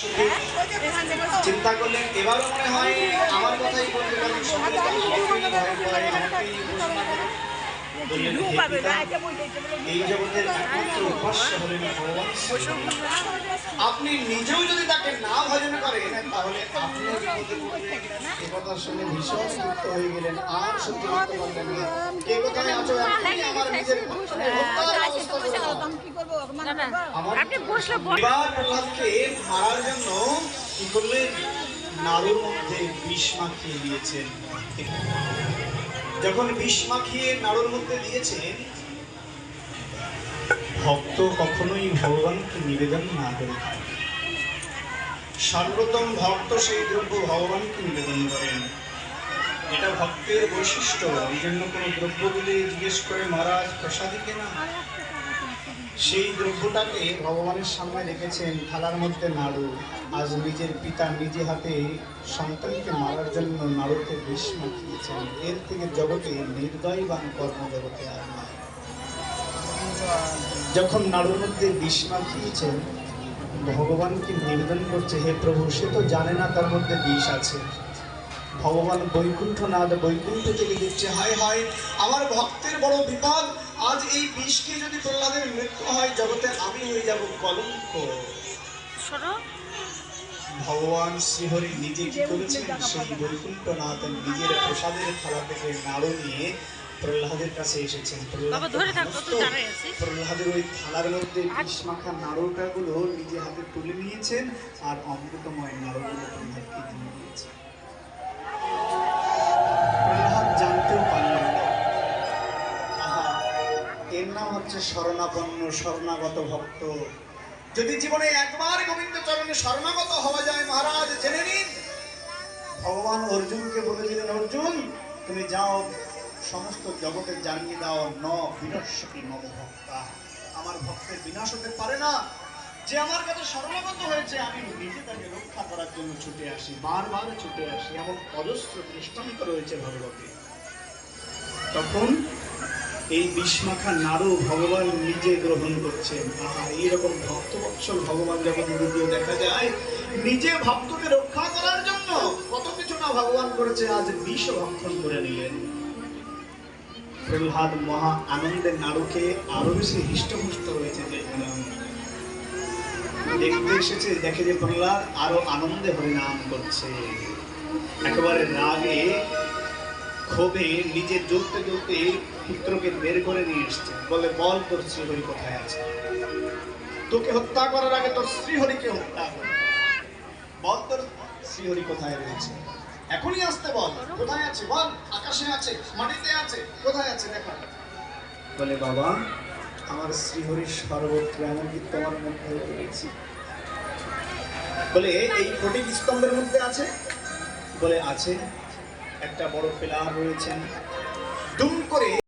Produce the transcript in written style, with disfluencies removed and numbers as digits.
সুখী চিন্তা করলেন এবারও মনে হয় আমার কথাই বলতে পারেন সকলে তো আমাকেই ভয় পায় আমাকেই বললেন হে পিতা এই জগতের একমাত্র উপাস্য হলেন ভগবান আপনি নিজেও যদি তাকে না ভজন করেন তাহলে আপনি এ কথা শুনে ভীষণ দুঃখ হয়ে গেলেন আর সহ্য করতে পারলেন না কে কোথায় আছো আপনি আমার নিজের এবার প্রহ্লাদকে মারার জন্য কি করলেন নাড়ুর মধ্যে বিষ মাখিয়ে দিয়েছেন যখন বিষ মাখিয়ে নাড়ুর মধ্যে দিয়েছেন ভক্ত কখনোই ভগবানকে নিবেদন না করে সর্বোত্তম ভক্ত সেই দ্রব্য ভগবানকে নিবেদন করেন এটা ভক্তের বৈশিষ্ট্য এই জন্য কোনো দ্রব্য দিলে জিজ্ঞেস করে মহারাজ প্রসাদী কেনা সেই দ্রব্যটাকে ভগবানের সামনে রেখেছেন থালার মধ্যে নাড়ু আজ নিজের পিতা নিজে হাতে সন্তানকে মারার জন্য নাড়ুতে বিষ মাখিয়েছেন এর থেকে জগতে নির্দয়বান কর্ম জগতে আর নয় যখন নাড়ুর মধ্যে বিষ মাখিয়েছেন ভগবানকে নিবেদন করছে হে প্রভু সে তো জানে না তার মধ্যে বিষ আছে ভগবান বৈকুণ্ঠনাথ বৈকুণ্ঠ থেকে দিচ্ছে হায় হায় আমার ভক্তের বড় বিপদ আজ এই বিষকে যদি প্রহ্লাদের মৃত্যু হয় জগতে আমি হয়ে যাব কলঙ্ক ভগবান শ্রীহরি নিজে কি করেছেন সেই বৈকুণ্ঠনাথ নিজের প্রসাদের থালা থেকে নাড়ু নিয়ে প্রহ্লাদের কাছে এসেছেন প্রহ্লাদের ওই থালার মধ্যে বিষ মাখা নাড়ুটা গুলো নিজে হাতে তুলে নিয়েছেন আর অমৃতময় নাড়ুগুলো প্রহ্লাদকে দিয়ে দিয়েছেন প্রহ্লাদ জানতেও পারলেন না এর নাম হচ্ছে শরণাপন্ন শরণাগত ভক্ত যদি জীবনে একবার গোবিন্দ চরণে শরণাগত হওয়া যায় মহারাজ জেনে নিন ভগবান অর্জুনকে বলে দিলেন অর্জুন তুমি যাও সমস্ত জগতে জানিয়ে দাও ন বিনশ্বতি মম ভক্তা আমার ভক্তের বিনাশ হতে পারে না যে আমার কাছে শরণাগত হয়েছে আমি নিজে তাকে রক্ষা করার জন্য ছুটে আসি বারবার ছুটে আসি এমন অজস্র দৃষ্টান্ত রয়েছে ভাগবতে তখন এই বিষ্মাখা নাড়ু ভগবান নিজে গ্রহণ করছেন এইরকম ভক্তবৎসল ভগবান যখন দ্বিতীয় দেখা যায় নিজে ভক্তকে রক্ষা করার জন্য কত কিছু না ভগবান করেছে আজ বিষ ভক্ষণ করে নিলেন প্রহ্লাদ মহা আনন্দের নাড়ুকে আরো বেশি হৃষ্টপুষ্ট হয়েছে যে দেখতে এসেছে দেখে যে প্রহ্লাদ আরো আনন্দে হরিনাম করছে একেবারে রাগে ক্ষোভে নিজে জ্বলতে জ্বলতে পুত্রকে বের করে নিয়ে এসছে বলে বল তোর শ্রীহরি কোথায় আছে তোকে হত্যা করার আগে তোর শ্রীহরিকে হত্যা কর বল তোর শ্রীহরি কোথায় রয়েছে এখনই আসতে বল কোথায় আছে বল আকাশে আছে মাটিতে আছে কোথায় আছে দেখা বলে বাবা আমার শ্রীহরি সর্বত্র এমনকি তোমার মধ্যে রয়েছে বলে এই ফটিক স্তম্ভের মধ্যে আছে বলে আছে একটা বড় পিলার রয়েছে দুম করে